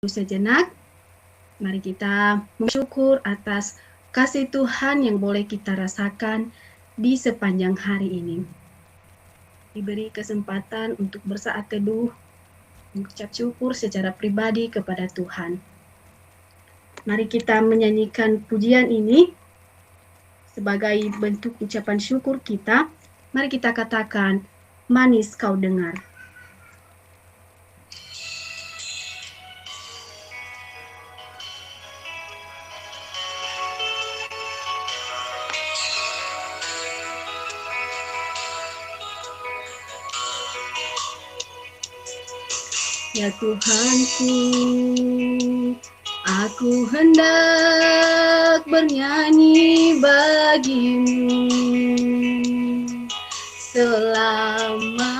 sejenak, mari kita bersyukur atas kasih Tuhan yang boleh kita rasakan di sepanjang hari ini. Diberi kesempatan untuk bersaat teduh, mengucap syukur secara pribadi kepada Tuhan. Mari kita menyanyikan pujian ini sebagai bentuk ucapan syukur kita. Mari kita katakan, manis kau dengar. Ya Tuhanku, aku hendak bernyanyi bagimu selama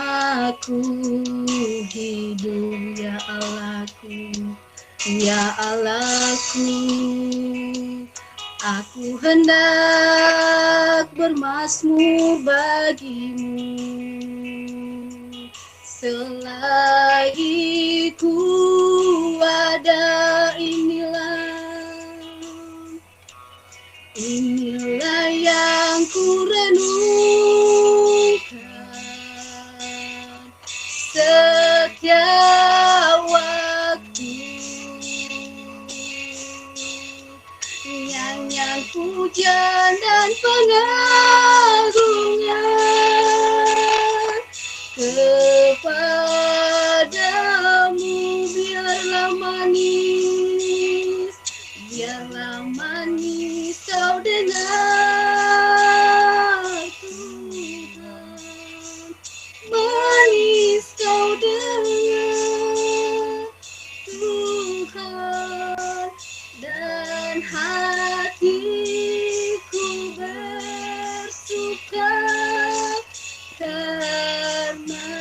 aku hidup, ya Allahku, ya Allahku. Aku hendak bermazmur bagimu selagi ku ada. Inilah yang ku renungkan setiap waktu, nyanyian pujian dan pengagungan kepadamu. Biarlah manis kau dengar Tuhan, manis kau dengar Tuhan, dan hatiku bersuka karenamu.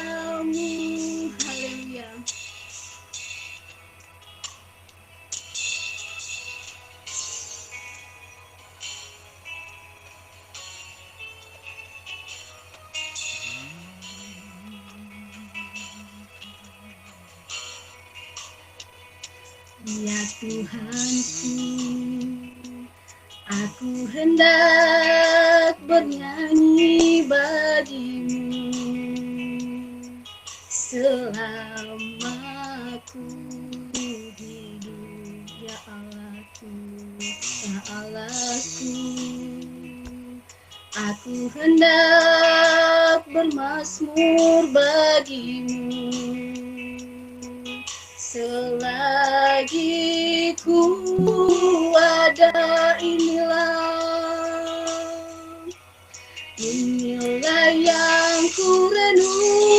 Haleluya. Ya Tuhanku, aku hendak bernyanyi bagimu selama aku hidup, ya Allahku, ya Allahku. Aku hendak bermazmur bagimu selagi ku ada. Inilah yang ku renungkan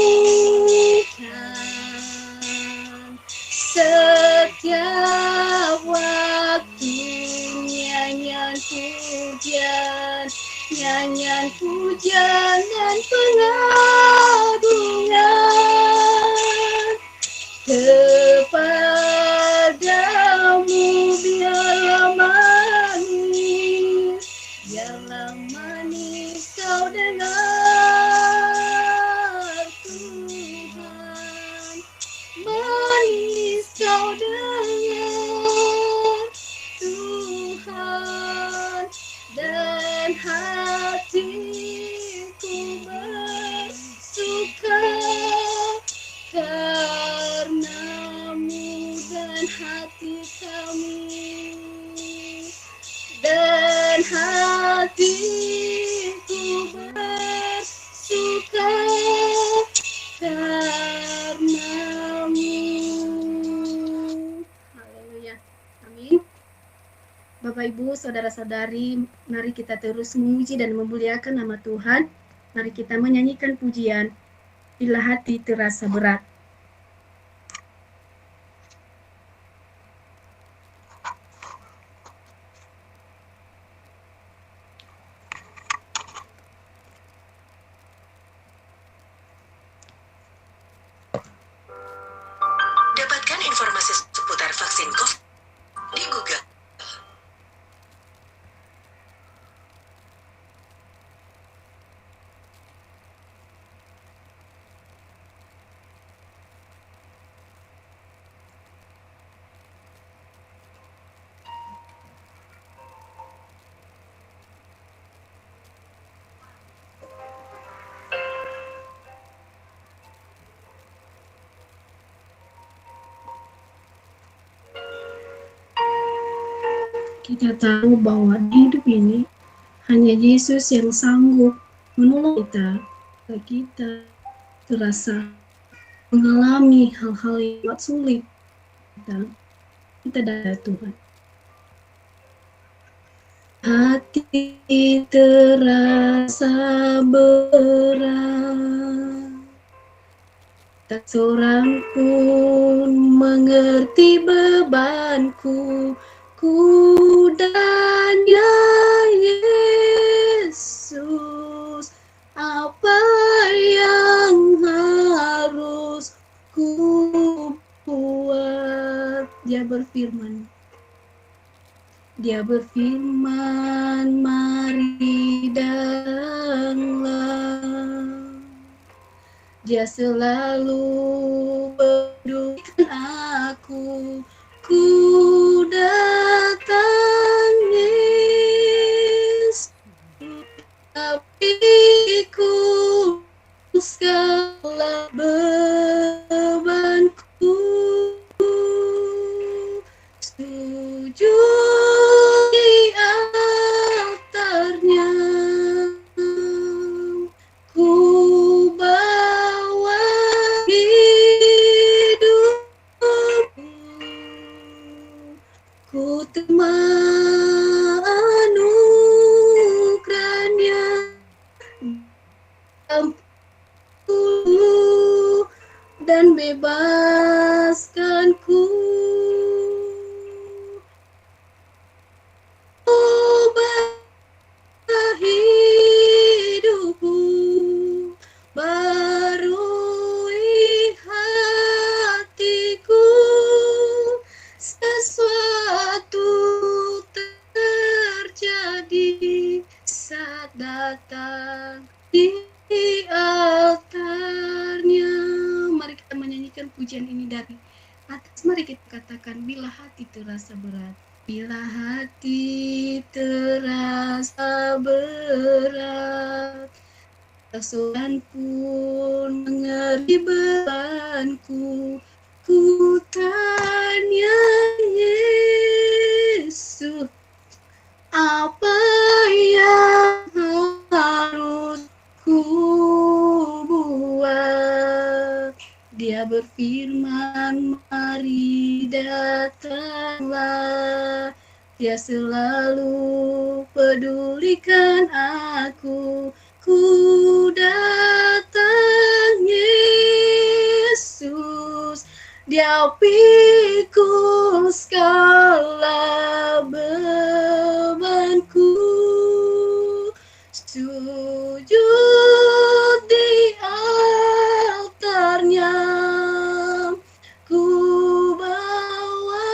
setiap waktu, nyanyian pujian dan pengagungan kepadamu. Biarlah manis kau dengar Tuhan, manis kau dengar Tuhan, dan hatiku bersuka karenamu, dan hatiku bersuka karenamu. Haleluya. Amin. Bapak Ibu, saudara-saudari, mari kita terus memuji dan memuliakan nama Tuhan. Mari kita menyanyikan pujian bila hati terasa berat. Dapatkan informasi seputar vaksin COVID di Google. Kita tahu bahwa di hidup ini hanya Yesus yang sanggup menolong kita, kita terasa mengalami hal-hal yang sangat sulit. Kita dari Tuhan. Hati terasa berat, tak seorang pun mengerti bebanku. Ku dan ya Yesus, apa yang harus ku buat? Dia berfirman, mari datanglah. Dia selalu pedulikan aku. Ku datang Yesus, tapi ku segala bebanku. Sujud di altarnya, ku bawa hidupku, ku terima anugerahnya, dan bebaskanku. Hidupku, barui hatiku, sesuatu terjadi saat datang di altarnya. Mari kita menyanyikan pujian ini dari atas. Mari kita katakan, bila hati terasa berat. Bila hati terasa berat, tak seorang pun mengerti bebanku. Ku tanya Yesus, apa yang harus ku buat? Dia berfirman, mari datanglah. Dia selalu pedulikan aku. Ku datang Yesus, Dia pikul segala bebanku. Sujud di altarnya, ku bawa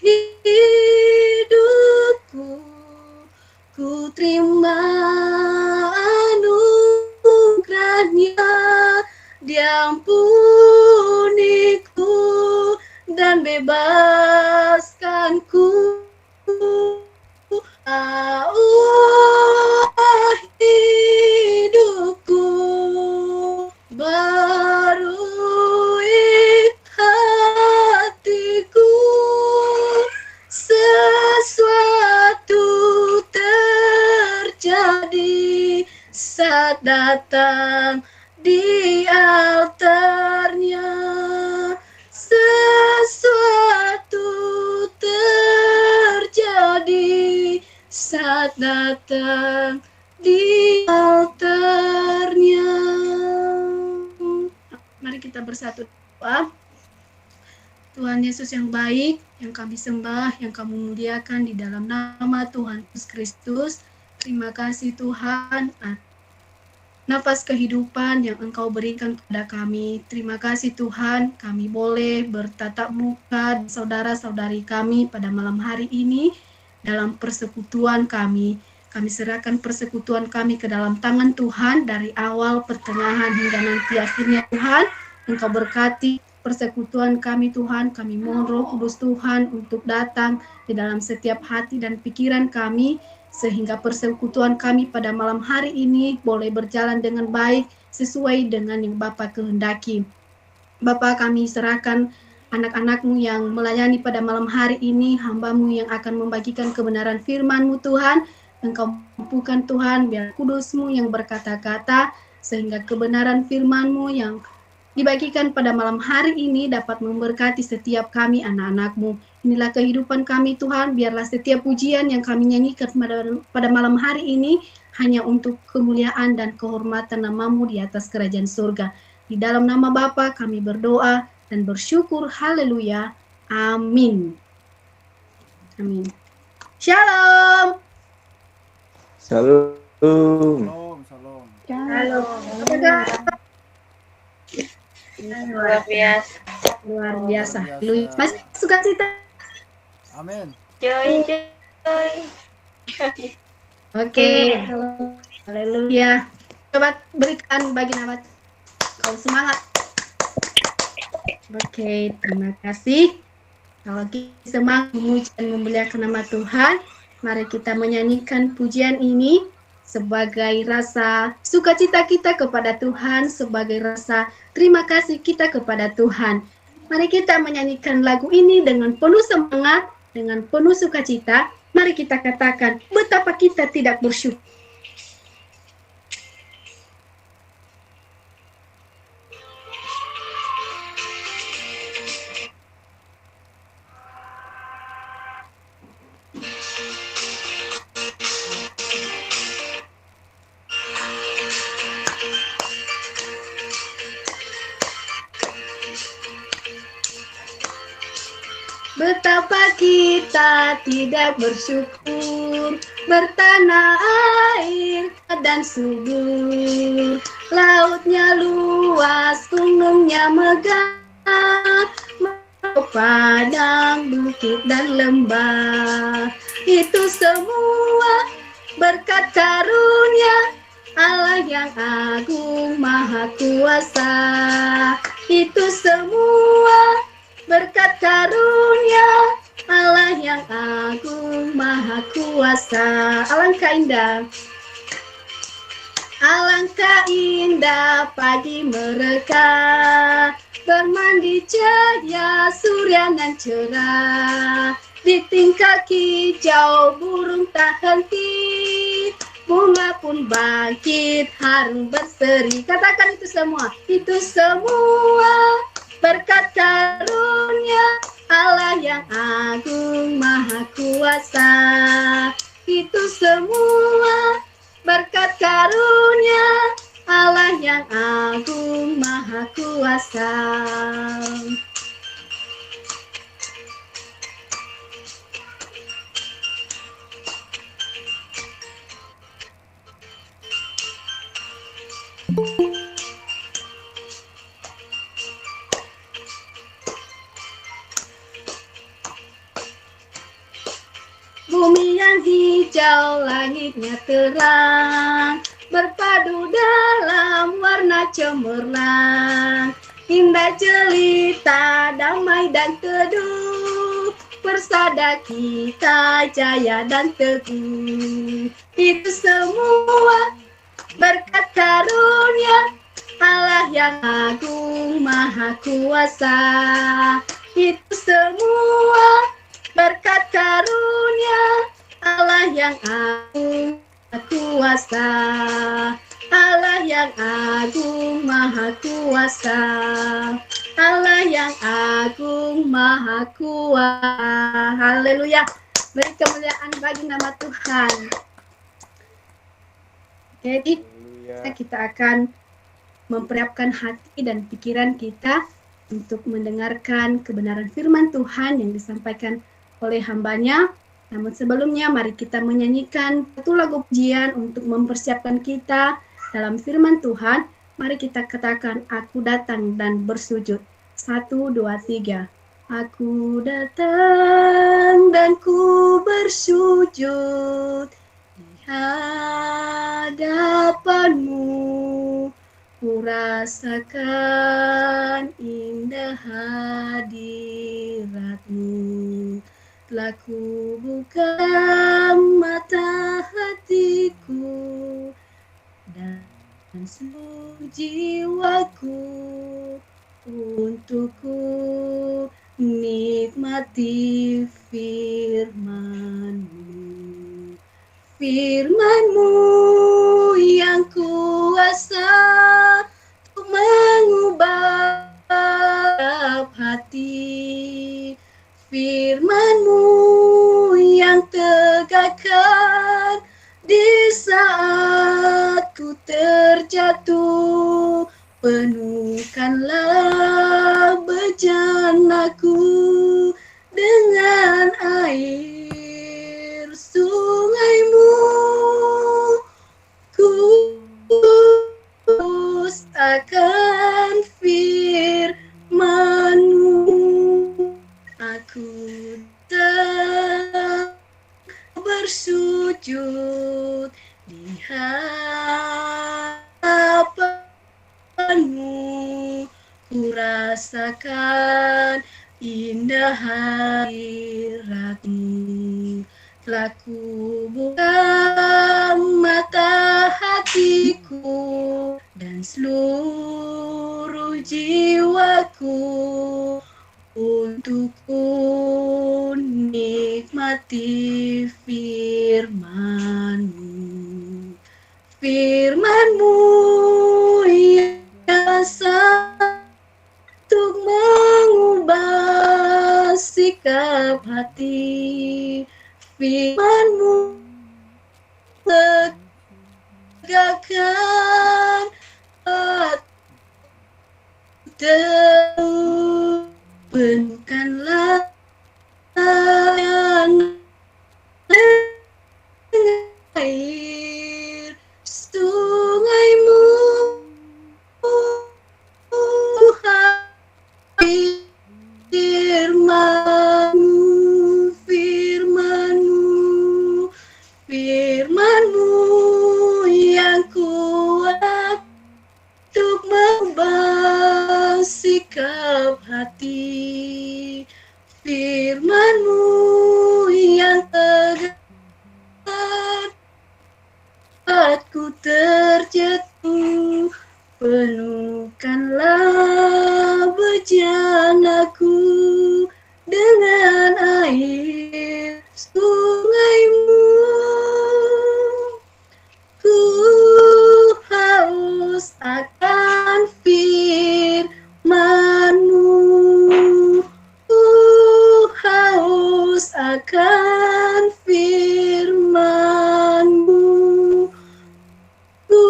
hidupku, ku terima anugerahnya, Dia ampuniku dan bebaskanku. Hidupku, barui hatiku, sesuatu terjadi saat datang di altarnya. Sesuatu terjadi saat datang di altarnya. Mari kita bersatu doa. Tuhan Yesus yang baik, yang kami sembah, yang kami muliakan di dalam nama Tuhan Yesus Kristus. Terima kasih Tuhan, nafas kehidupan yang Engkau berikan kepada kami. Terima kasih Tuhan, kami boleh bertatap muka saudara-saudari kami pada malam hari ini dalam persekutuan kami. Kami serahkan persekutuan kami ke dalam tangan Tuhan dari awal, pertengahan, hingga nanti akhirnya Tuhan. Engkau berkati persekutuan kami Tuhan. Kami mohon Roh Kudus Tuhan untuk datang di dalam setiap hati dan pikiran kami, sehingga persekutuan kami pada malam hari ini boleh berjalan dengan baik sesuai dengan yang Bapa kehendaki. Bapa, kami serahkan anak-anak-Mu yang melayani pada malam hari ini, hamba-Mu yang akan membagikan kebenaran firman-Mu Tuhan. Engkau mampukan Tuhan, biar kudus-Mu yang berkata-kata, sehingga kebenaran firman-Mu yang dibagikan pada malam hari ini dapat memberkati setiap kami anak-anak-Mu. Inilah kehidupan kami Tuhan, biarlah setiap pujian yang kami nyanyikan pada malam hari ini hanya untuk kemuliaan dan kehormatan nama-Mu di atas kerajaan surga. Di dalam nama Bapa kami berdoa dan bersyukur, haleluya, amin. Amin. Shalom. Shalom. Shalom. Halo. Luar biasa. Luar biasa. Masih suka cerita? Amin. Joy. Oke. Haleluya. Coba berikan bagi nama kau semangat. Oke, terima kasih. Kalau kita semangat memuji dan memuliakan nama Tuhan, mari kita menyanyikan pujian ini sebagai rasa sukacita kita kepada Tuhan, sebagai rasa terima kasih kita kepada Tuhan. Mari kita menyanyikan lagu ini dengan penuh semangat, dengan penuh sukacita. Mari kita katakan betapa kita tidak bersyukur. Betapa kita tidak bersyukur, bertanah air dan subur, lautnya luas, gunungnya megah, padang, bukit dan lembah. Itu semua berkat karunia Allah yang agung maha kuasa. Itu semua berkat karunia Allah yang agung maha kuasa. Alangkah indah, alangkah indah pagi mereka, bermandi cahaya surya nan cerah. Di tingkat hijau burung tak henti, bunga pun bangkit harum berseri. Katakan itu semua berkat karunia Allah yang agung maha kuasa. Itu semua berkat karunia Allah yang agung maha kuasa. Bumi yang hijau, langitnya terang, berpadu dalam warna cemerlang. Indah jelita, damai dan teduh, persada kita jaya dan teguh. Itu semua berkat karunia Allah yang agung maha kuasa. Itu semua berkat karunia Allah yang agung maha kuasa. Allah yang agung maha kuasa. Allah yang agung maha kuasa. Haleluya. Beri kemuliaan bagi nama Tuhan. Jadi kita akan mempersiapkan hati dan pikiran kita untuk mendengarkan kebenaran firman Tuhan yang disampaikan oleh hambanya. Namun sebelumnya mari kita menyanyikan satu lagu pujian untuk mempersiapkan kita dalam firman Tuhan. Mari kita katakan, aku datang dan bersujud. 1, 2, 3. Aku datang dan ku bersujud di hadapanmu. Ku rasakan indah hadiratmu. Telah ku buka mata hatiku dan seluruh jiwaku untuk ku Firman-Mu yang kuasa untuk mengubah hati. Firman-Mu yang tegakkan di saat ku terjatuh. Penuhkanlah bejanaku dengan air sungai-Mu. Ku akan firman-Mu. Aku bersujud di hadapan-Mu. Ku rasakan indah hadirat-Mu. Telah ku buka mata hatiku dan seluruh jiwaku untuk ku nikmati firman-Mu. Firman-Mu yang kuasa untuk mengubah sikap hati. Firman-Mu tegakkan penuhkanlah air sungai-Mu. Firman-Mu, firman-Mu, firman-Mu yang kuat untuk mengubah sikap hati. Firman-Mu yang tegak saat ku terjatuh. Penuhkanlah bejanaku dengan air sungai-Mu. Ku haus akan firman-Mu. Ku haus akan firman-Mu. Ku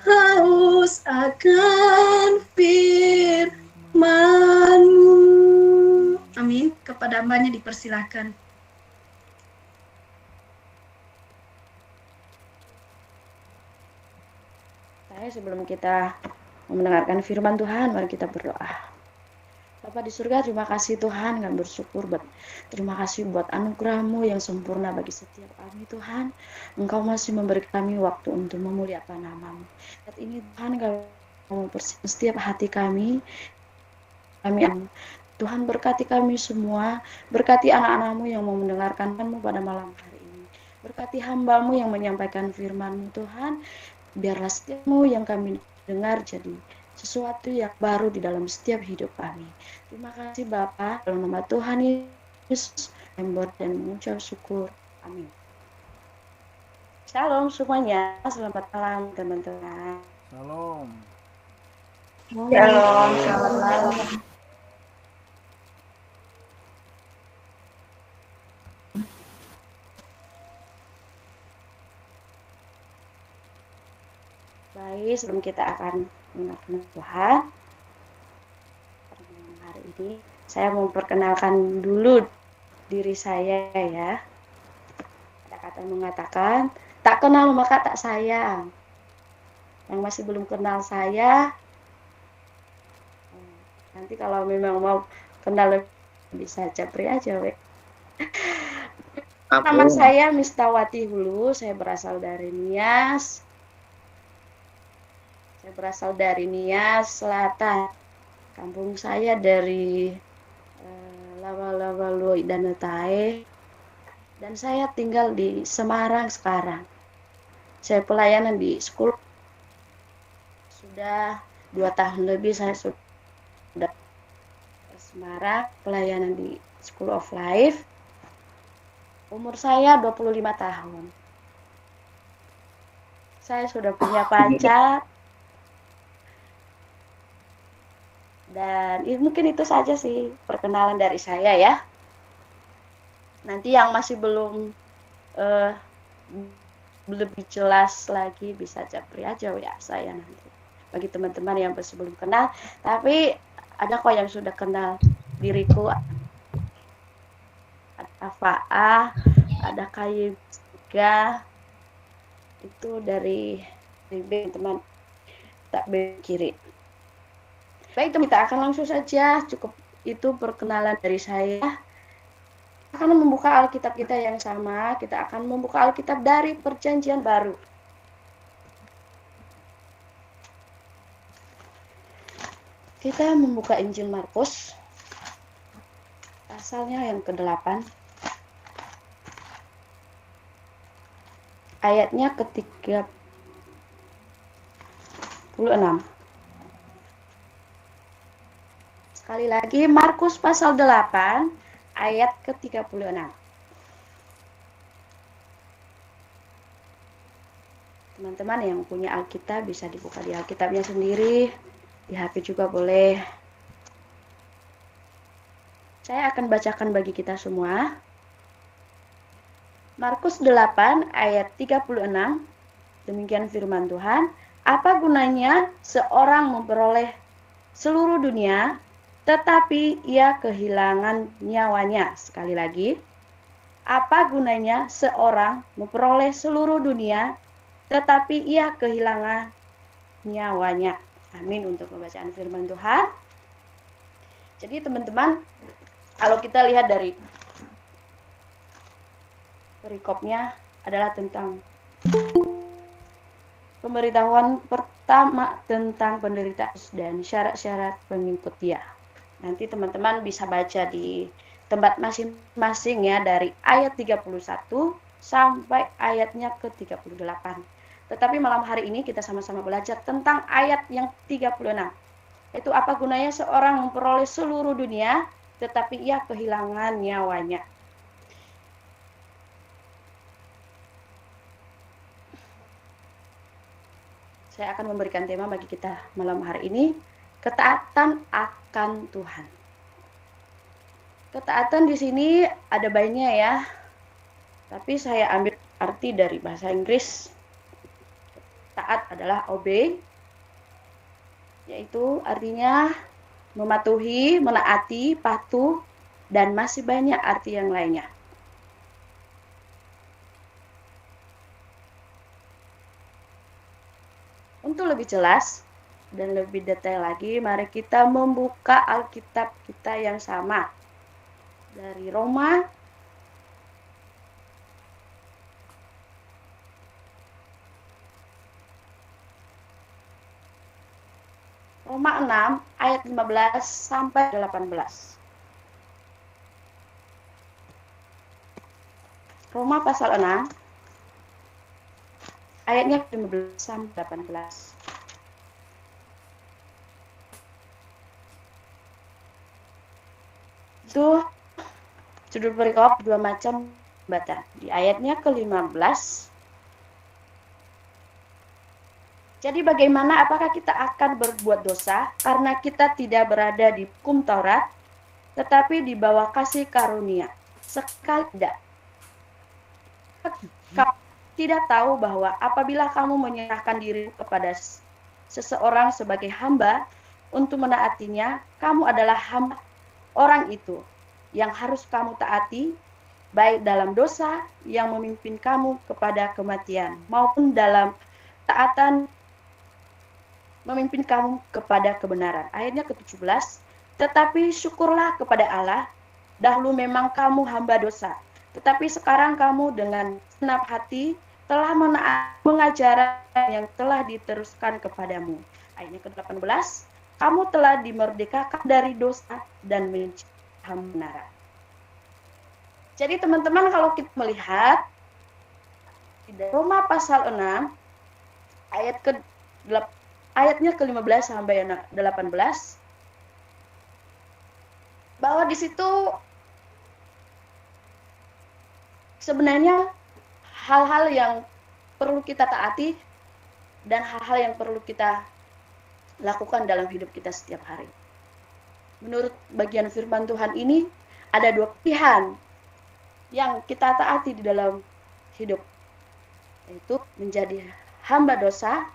haus akan firman-Mu. Amin. Kepada hambanya dipersilakan. Sebelum kita mendengarkan firman Tuhan, mari kita berdoa. Bapa di surga, terima kasih Tuhan, kami bersyukur terima kasih buat anugerah-Mu yang sempurna bagi setiap kami Tuhan. Engkau masih memberi kami waktu untuk memuliakan nama-Mu. Saat ini Tuhan, kami mau bersihkan setiap hati kami. Tuhan berkati kami semua, berkati anak-anak-Mu yang mau mendengarkan-Mu pada malam hari ini. Berkati hamba-Mu yang menyampaikan firman-Mu Tuhan. Biarlah setiap-Mu yang kami dengar jadi sesuatu yang baru di dalam setiap hidup kami. Terima kasih Bapa, dalam nama Tuhan Yesus, kami dan mengucap syukur. Amin. Shalom semuanya, selamat malam teman-teman. Shalom. Shalom, selamat malam. Baik, sebelum kita akan mendengarkan Tuhan hari ini, saya mau perkenalkan dulu diri saya ya. Ada kata mengatakan, tak kenal maka tak sayang. Yang masih belum kenal saya, nanti kalau memang mau kenal bisa japri aja, we. Nama saya Mistawati Hulu, saya berasal dari Nias. Saya berasal dari Nias Selatan. Kampung saya dari Lawa-Lawa dan Netae. Dan saya tinggal di Semarang sekarang. Saya pelayanan di sekolah. Sudah 2 tahun lebih saya sudah ke Semarang, pelayanan di School of Life. Umur saya 25 tahun. Saya sudah punya pacar. Dan mungkin itu saja sih perkenalan dari saya ya. Nanti yang masih belum lebih jelas lagi bisa japri aja ya saya nanti. Bagi teman-teman yang masih belum kenal, tapi ada kok yang sudah kenal diriku. Ada Faah, ada Kayi juga. Itu dari teman tak kiri. Baik, kita akan langsung saja. Cukup itu perkenalan dari saya. Kita akan membuka Alkitab kita yang sama. Kita akan membuka Alkitab dari Perjanjian Baru. Kita membuka Injil Markus. Pasalnya yang ke-8. Ayatnya ke-36. Sekali lagi, Markus pasal 8, ayat ke-36. Teman-teman yang punya Alkitab bisa dibuka di Alkitabnya sendiri, di HP juga boleh. Saya akan bacakan bagi kita semua. Markus 8 ayat 36, demikian firman Tuhan, apa gunanya seorang memperoleh seluruh dunia, tetapi ia kehilangan nyawanya? Sekali lagi, apa gunanya seorang memperoleh seluruh dunia, tetapi ia kehilangan nyawanya? Amin untuk pembacaan firman Tuhan. Jadi teman-teman, kalau kita lihat dari perikopnya adalah tentang pemberitahuan pertama tentang penderitaan dan syarat-syarat pengikut dia. Nanti teman-teman bisa baca di tempat masing-masing ya, dari ayat 31 sampai ayatnya ke-38. Tetapi malam hari ini kita sama-sama belajar tentang ayat yang 36. Itu apa gunanya seorang memperoleh seluruh dunia tetapi ia kehilangan nyawanya. Saya akan memberikan tema bagi kita malam hari ini, ketaatan akan Tuhan. Ketaatan di sini ada banyak ya, tapi saya ambil arti dari bahasa Inggris. Taat adalah obey, yaitu artinya mematuhi, menaati, patuh, dan masih banyak arti yang lainnya. Untuk lebih jelas dan lebih detail lagi, mari kita membuka Alkitab kita yang sama. Dari Roma Roma 6 ayat 15 sampai 18. Roma pasal 6 ayatnya 15 sampai 18. Itu judul perikop dua macam bata. Di ayatnya ke-15. Jadi bagaimana, apakah kita akan berbuat dosa karena kita tidak berada di hukum Taurat, tetapi di bawah kasih karunia? Sekali tidak. Kamu tidak tahu bahwa apabila kamu menyerahkan diri kepada seseorang sebagai hamba untuk menaatinya, kamu adalah hamba orang itu yang harus kamu taati, baik dalam dosa yang memimpin kamu kepada kematian, maupun dalam taatan memimpin kamu kepada kebenaran. Ayatnya ke-17, tetapi syukurlah kepada Allah, dahulu memang kamu hamba dosa, tetapi sekarang kamu dengan senap hati telah mengajar yang telah diteruskan kepadamu. Ayatnya ke-18, kamu telah dimerdekakan dari dosa dan menjadi hamba kebenaran. Jadi teman-teman, kalau kita melihat di Roma pasal 6 ayatnya ke-15 sampai 18, bahwa di situ sebenarnya hal-hal yang perlu kita taati dan hal-hal yang perlu kita lakukan dalam hidup kita setiap hari. Menurut bagian firman Tuhan ini, ada 2 pilihan yang kita taati di dalam hidup, yaitu menjadi hamba dosa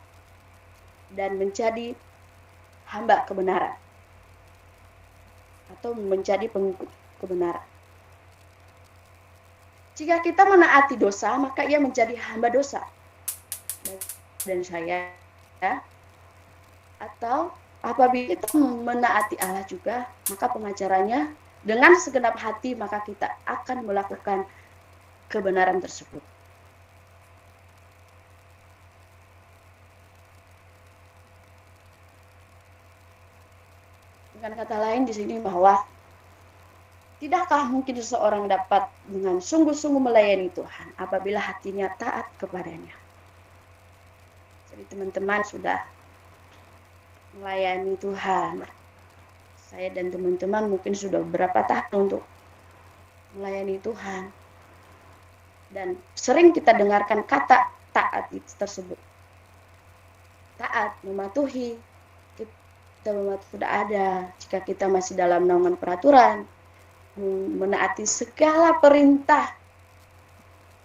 dan menjadi hamba kebenaran, atau menjadi pengikut kebenaran. Jika kita menaati dosa, maka ia menjadi hamba dosa. Dan saya, ya. Atau apabila kita menaati Allah juga, maka pengajarannya dengan segenap hati, maka kita akan melakukan kebenaran tersebut. Dengan kata lain di sini bahwa tidakkah mungkin seseorang dapat dengan sungguh-sungguh melayani Tuhan apabila hatinya taat kepadanya. Jadi teman-teman sudah melayani Tuhan. Saya dan teman-teman mungkin sudah beberapa tahun untuk melayani Tuhan. Dan sering kita dengarkan kata taat itu tersebut. Taat, mematuhi. Kita mematuhi sudah ada. Jika kita masih dalam naungan peraturan, menaati segala perintah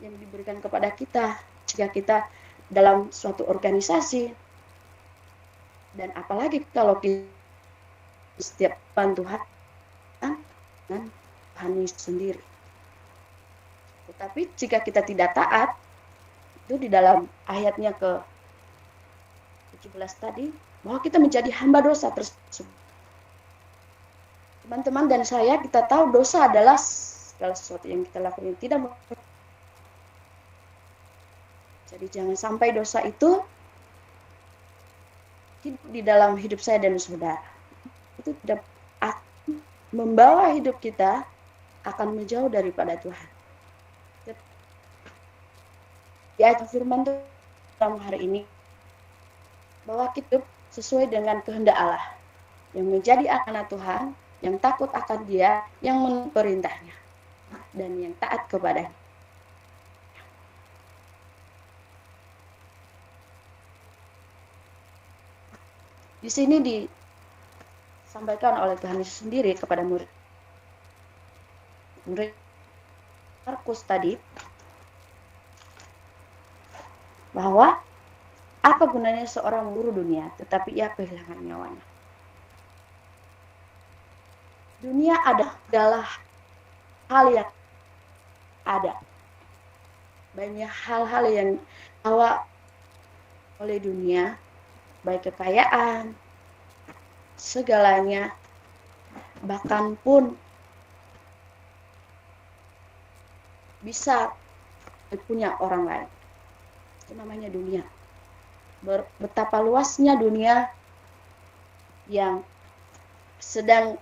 yang diberikan kepada kita. Jika kita dalam suatu organisasi, dan apalagi kalau kita setiap Tuhan dan Tuhan sendiri. Tetapi jika kita tidak taat, itu di dalam ayatnya ke 17 tadi, bahwa kita menjadi hamba dosa tersebut. Teman-teman dan saya, kita tahu dosa adalah segala sesuatu yang kita lakukan yang tidak. Jadi jangan sampai dosa itu di dalam hidup saya dan saudara. Itu tidak akan membawa hidup kita akan menjauh daripada Tuhan. Di ayat firman dalam hari ini, bahwa kita sesuai dengan kehendak Allah, yang menjadi anak Tuhan, yang takut akan Dia, yang memerintahnya, dan yang taat kepadanya. Di sini disampaikan oleh Tuhan Yesus sendiri kepada murid Markus tadi, bahwa apa gunanya seorang memburu dunia tetapi ia kehilangan nyawanya. Dunia adalah hal yang ada. Banyak hal-hal yang dibawa oleh dunia, baik kekayaan, segalanya, bahkan pun bisa punya orang lain. Itu namanya dunia. Betapa luasnya dunia yang sedang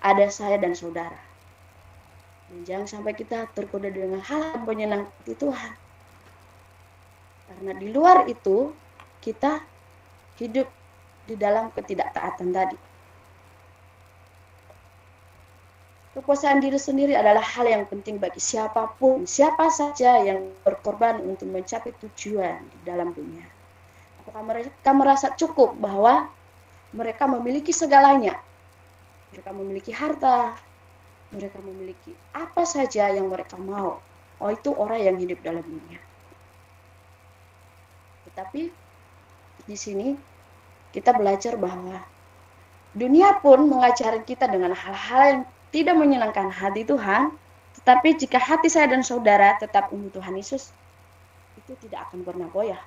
ada saya dan saudara. Dan jangan sampai kita tergoda dengan hal yang menyenangkan Tuhan. Karena di luar itu, kita hidup di dalam ketidaktaatan tadi. Kepuasan diri sendiri adalah hal yang penting bagi siapapun, siapa saja yang berkorban untuk mencapai tujuan di dalam dunia. Apakah mereka merasa cukup bahwa mereka memiliki segalanya? Mereka memiliki harta, mereka memiliki apa saja yang mereka mau. Oh, itu orang yang hidup dalam dunia. Tetapi di sini kita belajar bahwa dunia pun mengajari kita dengan hal-hal yang tidak menyenangkan hati Tuhan. Tetapi jika hati saya dan saudara tetap untuk Tuhan Yesus, itu tidak akan pernah goyah.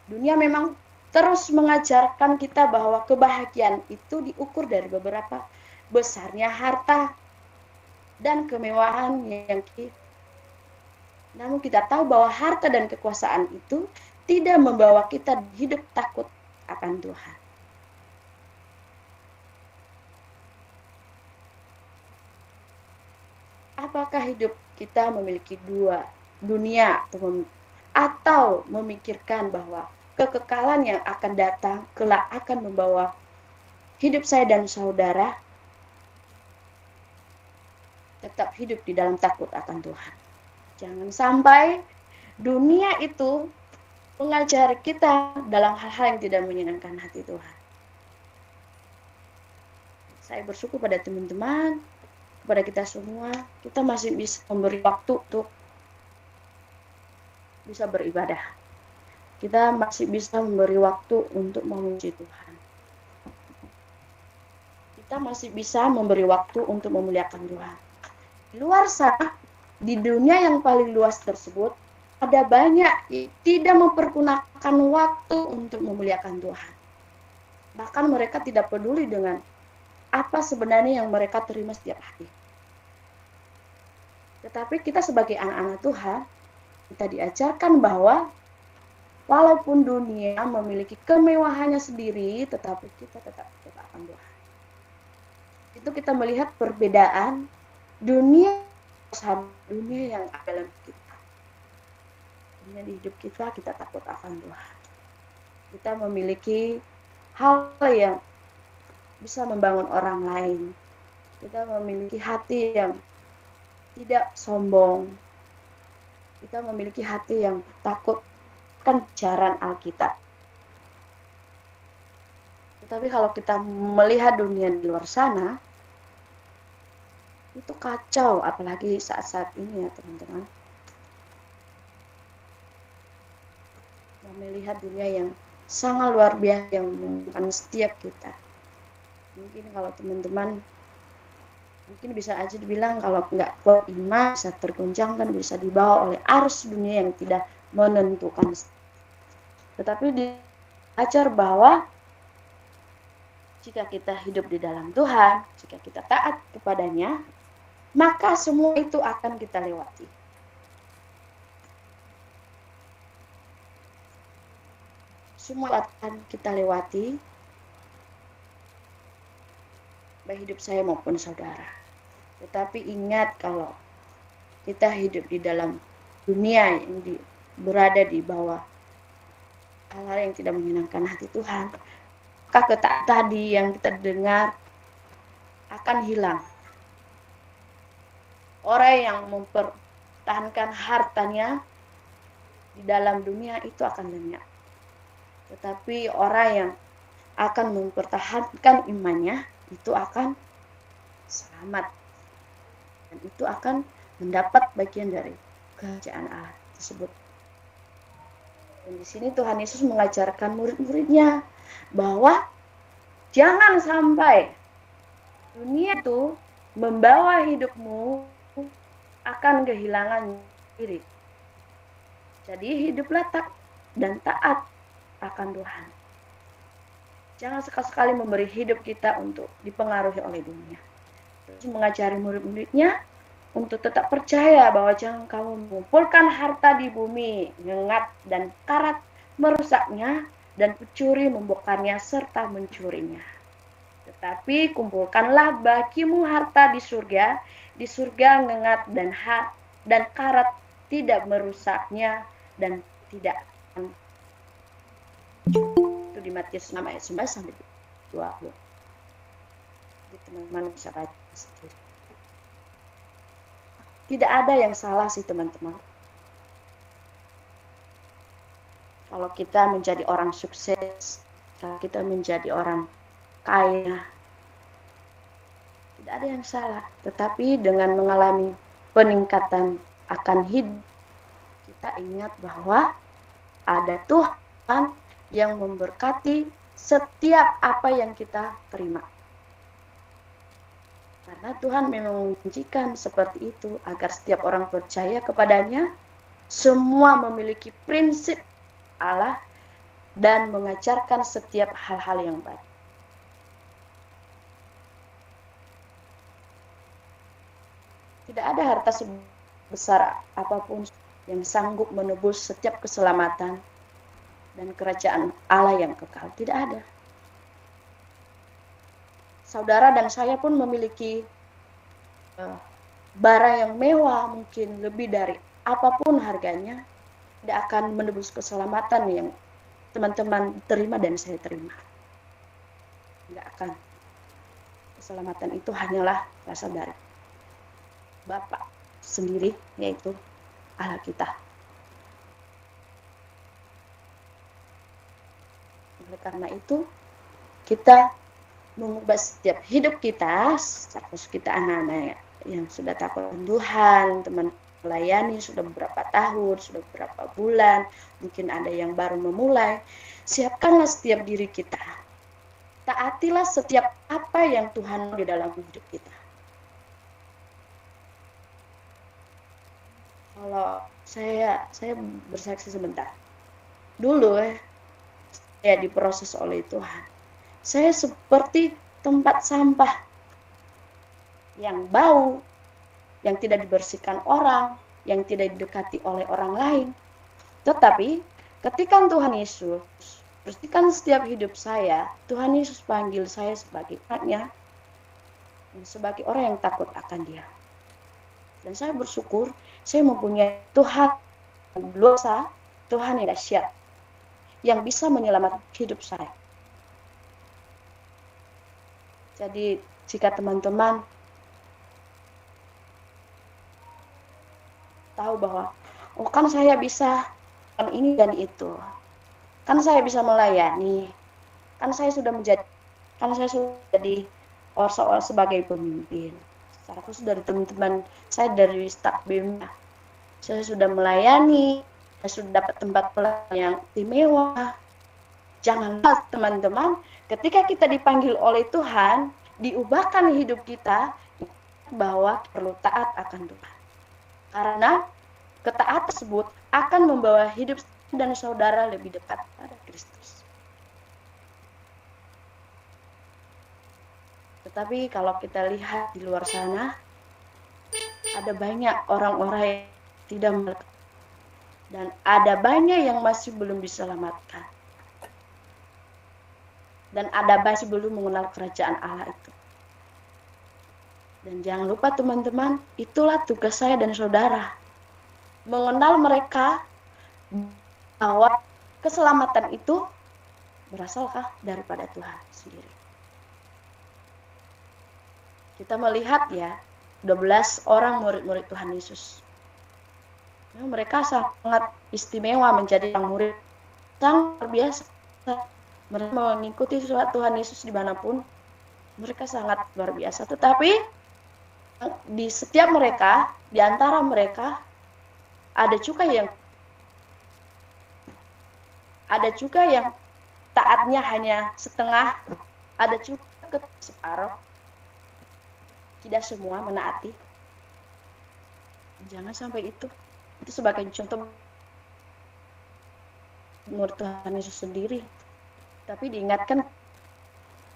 Dunia memang terus mengajarkan kita bahwa kebahagiaan itu diukur dari beberapa besarnya harta dan kemewahan yang kita. Namun kita tahu bahwa harta dan kekuasaan itu tidak membawa kita hidup takut akan Tuhan. Apakah hidup kita memiliki dua dunia atau memikirkan bahwa kekekalan yang akan datang kelak akan membawa hidup saya dan saudara tetap hidup di dalam takut akan Tuhan. Jangan sampai dunia itu mengajari kita dalam hal-hal yang tidak menyenangkan hati Tuhan. Saya bersyukur pada teman-teman, kepada kita semua, kita masih bisa memberi waktu untuk bisa beribadah. Kita masih bisa memberi waktu untuk memuji Tuhan. Kita masih bisa memberi waktu untuk memuliakan Tuhan. Di luar sana, di dunia yang paling luas tersebut, ada banyak yang tidak mempergunakan waktu untuk memuliakan Tuhan. Bahkan mereka tidak peduli dengan apa sebenarnya yang mereka terima setiap hari. Tetapi kita sebagai anak-anak Tuhan, kita diajarkan bahwa walaupun dunia memiliki kemewahannya sendiri, tetapi kita tetap akan Tuhan. Itu kita melihat perbedaan dunia sama dunia yang ada dalam kita. Dunia di hidup kita takut akan Tuhan. Kita memiliki hal yang bisa membangun orang lain. Kita memiliki hati yang tidak sombong. Kita memiliki hati yang takut akan ajaran Alkitab. Tetapi kalau kita melihat dunia di luar sana, itu kacau, apalagi saat-saat ini ya teman-teman. Melihat dunia yang sangat luar biasa yang menentukan setiap kita. Mungkin kalau teman-teman mungkin bisa aja dibilang kalau nggak kuat iman, bisa tergoncangkan, bisa dibawa oleh arus dunia yang tidak menentukan. Tetapi diajar bahwa jika kita hidup di dalam Tuhan, jika kita taat kepadanya, maka semua itu akan kita lewati. Semua akan kita lewati, baik hidup saya maupun saudara. Tetapi ingat, kalau kita hidup di dalam dunia yang berada di bawah hal-hal yang tidak menyenangkan hati Tuhan, maka ketaatan tadi yang kita dengar akan hilang. Orang yang mempertahankan hartanya di dalam dunia itu akan lenyap. Tetapi orang yang akan mempertahankan imannya itu akan selamat. Dan itu akan mendapat bagian dari kerajaan Allah tersebut. Dan di sini Tuhan Yesus mengajarkan murid-muridnya bahwa jangan sampai dunia itu membawa hidupmu akan kehilangan diri. Jadi hiduplah dan taat akan Tuhan. Jangan sekali-sekali memberi hidup kita untuk dipengaruhi oleh dunia. Terus mengajari murid-muridnya untuk tetap percaya bahwa jangan kamu mengumpulkan harta di bumi, nyengat dan karat merusaknya, dan pencuri membongkarnya serta mencurinya. Tetapi kumpulkanlah bagimu harta di surga nyengat dan karat tidak merusaknya dan tidak. Itu di Matius 6 ayat 11 sampai 20. Jadi teman-teman bisa baca sendiri. Tidak ada yang salah sih teman-teman. Kalau kita menjadi orang sukses, kalau kita menjadi orang kaya, tidak ada yang salah. Tetapi dengan mengalami peningkatan akan hidup, kita ingat bahwa ada Tuhan yang memberkati setiap apa yang kita terima. Karena Tuhan memang menjanjikan seperti itu, agar setiap orang percaya kepadanya, semua memiliki prinsip Allah dan mengajarkan setiap hal-hal yang baik. Tidak ada harta sebesar apapun yang sanggup menebus setiap keselamatan dan kerajaan Allah yang kekal. Tidak ada. Saudara dan saya pun memiliki barang yang mewah, mungkin lebih dari apapun harganya, tidak akan menebus keselamatan yang teman-teman terima dan saya terima. Tidak akan. Keselamatan itu hanyalah berasal dari Bapa sendiri, yaitu Allah kita. Oleh karena itu, kita mengubah setiap hidup kita, khusus kita anak-anak yang sudah takut Tuhan, teman melayani sudah beberapa tahun, sudah beberapa bulan, mungkin ada yang baru memulai. Siapkanlah setiap diri kita. Taatilah setiap apa yang Tuhan di dalam hidup kita. Kalau saya bersaksi sebentar. Dulu saya diproses oleh Tuhan. Saya seperti tempat sampah yang bau, yang tidak dibersihkan orang, yang tidak didekati oleh orang lain. Tetapi ketika Tuhan Yesus bersihkan setiap hidup saya, Tuhan Yesus panggil saya sebagai anaknya, sebagai orang yang takut akan Dia. Dan saya bersyukur, saya mempunyai Tuhan yang dosa, Tuhan yang dahsyat, yang bisa menyelamatkan hidup saya. Jadi jika teman-teman tahu bahwa kan saya bisa kan ini dan itu, kan saya bisa melayani, kan saya sudah jadi orang sebagai pemimpin. Secara khusus dari teman-teman saya dari staf BIM, saya sudah melayani, saya sudah dapat tempat pelayanan yang istimewa. Janganlah teman-teman, ketika kita dipanggil oleh Tuhan, diubahkan hidup kita bahwa perlu taat akan Tuhan. Karena ketaatan tersebut akan membawa hidup dan saudara lebih dekat pada Kristus. Tetapi kalau kita lihat di luar sana, ada banyak orang-orang yang tidak melekat. Dan ada banyak yang masih belum diselamatkan. Dan ada masih belum mengenal kerajaan Allah itu. Dan jangan lupa teman-teman, itulah tugas saya dan saudara. Mengenal mereka bahwa keselamatan itu berasalkah daripada Tuhan sendiri. Kita melihat ya, 12 orang murid-murid Tuhan Yesus. Mereka sangat istimewa menjadi orang murid. Sangat biasa. Mereka mengikuti Tuhan Yesus dimanapun, mereka sangat luar biasa. Tetapi di setiap mereka, di antara mereka, ada juga yang taatnya hanya setengah, ada juga separuh. Tidak semua menaati. Jangan sampai itu. Itu sebagai contoh murid Tuhan Yesus sendiri. Tapi diingatkan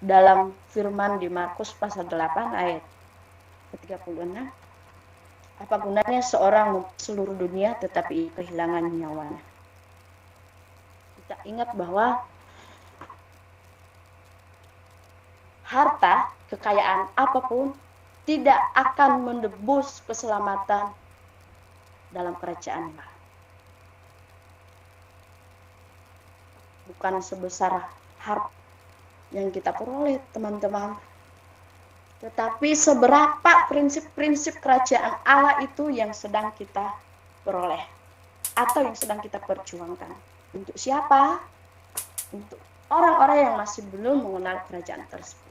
dalam firman di Markus pasal 8 ayat 36, apa gunanya seorang seluruh dunia tetapi kehilangan nyawanya. Kita ingat bahwa harta, kekayaan apapun tidak akan menebus keselamatan dalam kerajaan Allah. Bukan sebesar harta yang kita peroleh, teman-teman. Tetapi seberapa prinsip-prinsip kerajaan Allah itu yang sedang kita peroleh. Atau yang sedang kita perjuangkan. Untuk siapa? Untuk orang-orang yang masih belum mengenal kerajaan tersebut.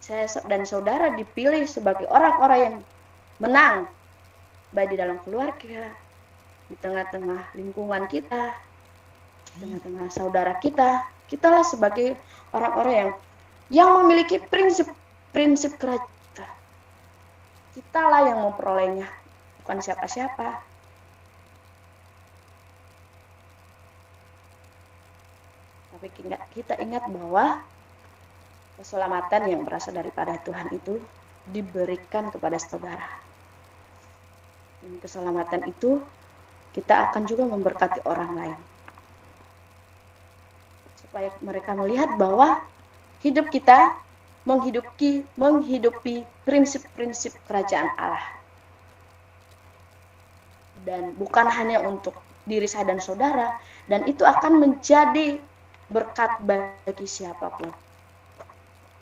Saya dan saudara dipilih sebagai orang-orang yang menang. Baik di dalam keluarga, di tengah-tengah lingkungan kita, di tengah-tengah saudara kita, kitalah sebagai orang-orang yang memiliki prinsip kerajaan. Kitalah yang memperolehnya, bukan siapa-siapa. Tapi kita ingat bahwa keselamatan yang berasal daripada Tuhan itu diberikan kepada saudara. Dan keselamatan itu kita akan juga memberkati orang lain. Supaya mereka melihat bahwa hidup kita menghidupi prinsip-prinsip kerajaan Allah. Dan bukan hanya untuk diri saya dan saudara, dan itu akan menjadi berkat bagi siapapun.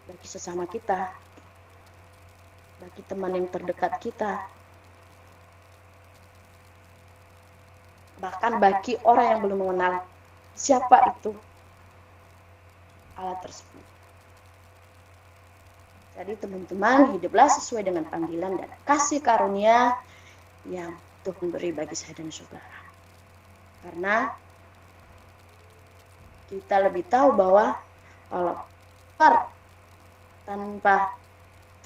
Bagi sesama kita, bagi teman yang terdekat kita. Bahkan bagi orang yang belum mengenal siapa itu Allah tersebut. Jadi teman-teman, hiduplah sesuai dengan panggilan dan kasih karunia yang Tuhan beri bagi saya dan saudara. Karena kita lebih tahu bahwa kalau tanpa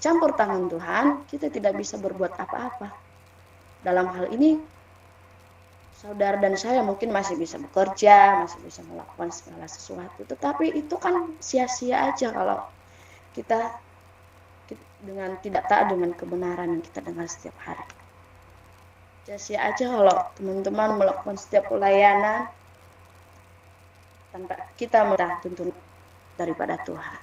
campur tangan Tuhan, kita tidak bisa berbuat apa-apa. Dalam hal ini, saudara dan saya mungkin masih bisa bekerja, masih bisa melakukan segala sesuatu. Tetapi itu kan sia-sia aja kalau kita dengan tidak taat dengan kebenaran yang kita dengar setiap hari. Sia-sia aja kalau teman-teman melakukan setiap pelayanan tanpa kita minta tuntunan daripada Tuhan.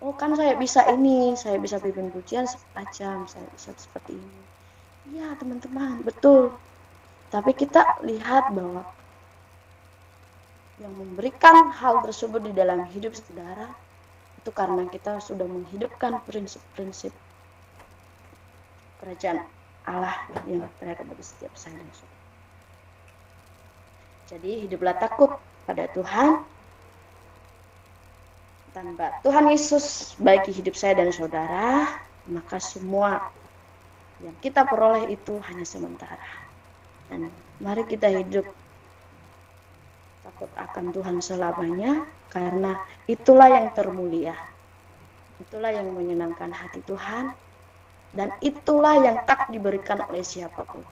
Oh kan saya bisa ini, saya bisa pimpin pujian semacam, saya bisa seperti ini. Iya teman-teman, betul. Tapi kita lihat bahwa yang memberikan hal tersebut di dalam hidup saudara itu karena kita sudah menghidupkan prinsip-prinsip kerajaan Allah yang berada bagi setiap saya dan saudara. Jadi hiduplah takut pada Tuhan. Tanpa Tuhan Yesus bagi hidup saya dan saudara, maka semua yang kita peroleh itu hanya sementara. Dan mari kita hidup takut akan Tuhan selamanya, karena itulah yang termulia. Itulah yang menyenangkan hati Tuhan, dan itulah yang tak diberikan oleh siapapun.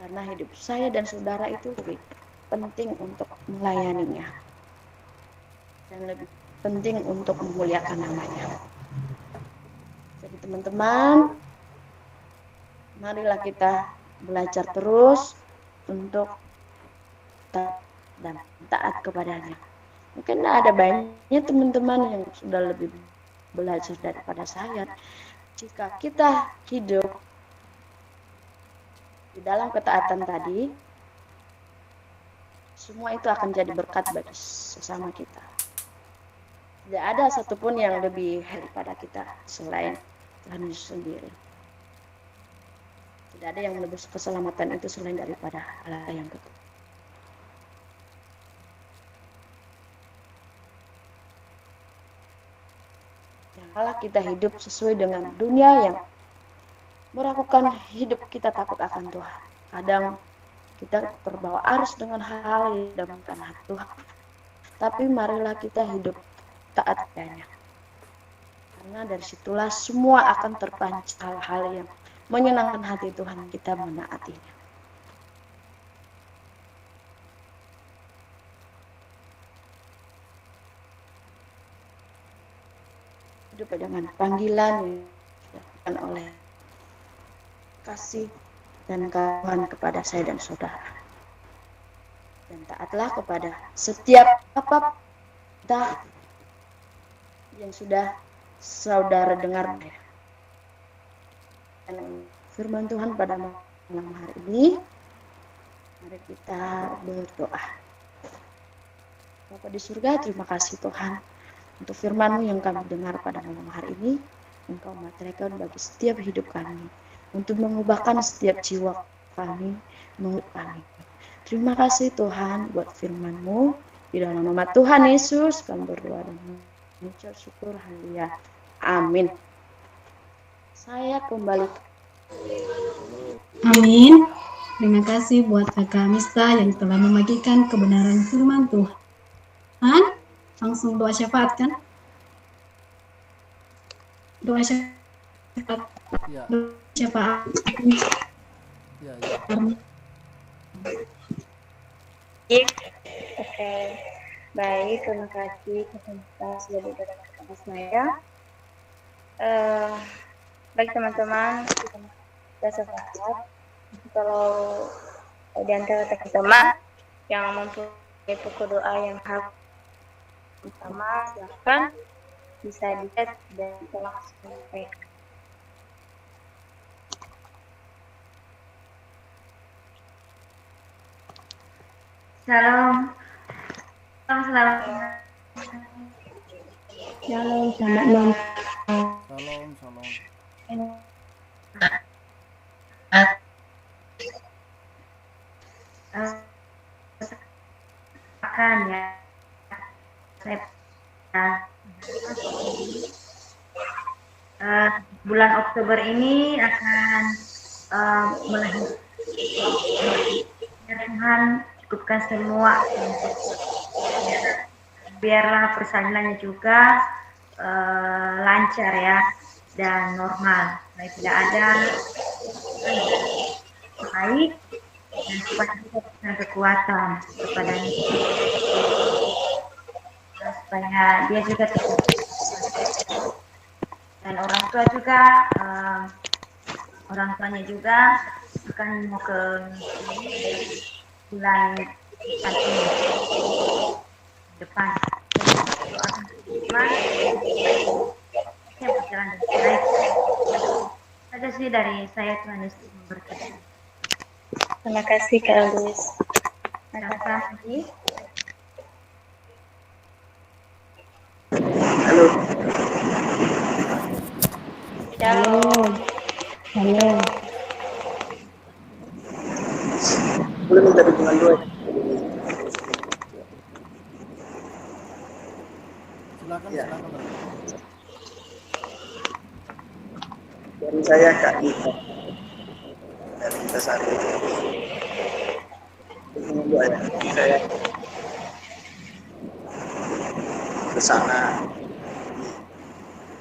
Karena hidup saya dan saudara itu lebih penting untuk melayaninya, dan lebih penting untuk memuliakan namanya. Jadi teman-teman, marilah kita belajar terus untuk taat kepadanya. Mungkin ada banyak teman-teman yang sudah lebih belajar daripada saya. Jika kita hidup di dalam ketaatan tadi, semua itu akan jadi berkat bagi sesama kita. Tidak ada satupun yang lebih daripada kita selain Tuhan Yesus sendiri. Tidak ada yang menebus keselamatan itu selain daripada Allah yang kedua. Yang Allah kita hidup sesuai dengan dunia yang meragukan hidup kita takut akan Tuhan. Kadang kita terbawa arus dengan hal-hal yang didamaikan hati Tuhan. Tapi marilah kita hidup taat padanya. Karena dari situlah semua akan terpancar hal-hal yang menyenangkan hati Tuhan kita menaatinya. Hidup dengan panggilan yang dilakukan oleh kasih dan karunia kepada saya dan saudara. Dan taatlah kepada setiap apa yang sudah saudara dengar. Dan firman Tuhan pada malam hari ini, mari kita berdoa. Bapa di surga, terima kasih Tuhan untuk firman-Mu yang kami dengar pada malam hari ini. Engkau materikan bagi setiap hidup kami, untuk mengubahkan setiap jiwa kami, menurut kami. Terima kasih Tuhan buat firman-Mu. Di dalam nama Tuhan Yesus kami berdoa dan mengucap syukur. Haleluya. Amin. Saya kembali. Amin. Terima kasih buat Kakak Mista yang telah membagikan kebenaran firman Tuhan. Langsung doa syafaat kan? Doa syafaat. Ya, Doa syafaat. ya. Oke. Baik, terima kasih atas sudah berbicara kepada saya. Baik teman-teman, kita sepakat kalau di antara teman-teman yang mempunyai pokok doa yang harus pertama, silakan bisa dilihat dan bisa langsung menyampaikan. Salam. Selamat Shalom, selamat malam. Salam. bulan Oktober ini akan melahirkan. Tuhan cukupkan semua, biarlah persalinannya juga lancar ya dan normal, supaya tidak ada baik dan supaya kita punya kekuatan kepadanya, supaya dia juga tetap dan orang tua juga orang tuanya juga akan mau ke bulan depan yang berjalan dengan baik. Saja sih dari saya, Tuhan Yesus memberkati. Terima kasih Kak Luis. Terima kasih. Halo. Shalom. Halo. Boleh minta dukungan doa? Silakan, Ya. silakan. Bro. Dari saya Kak Ita. Dari kita satu. Dukungan doa ya. Saya ke sana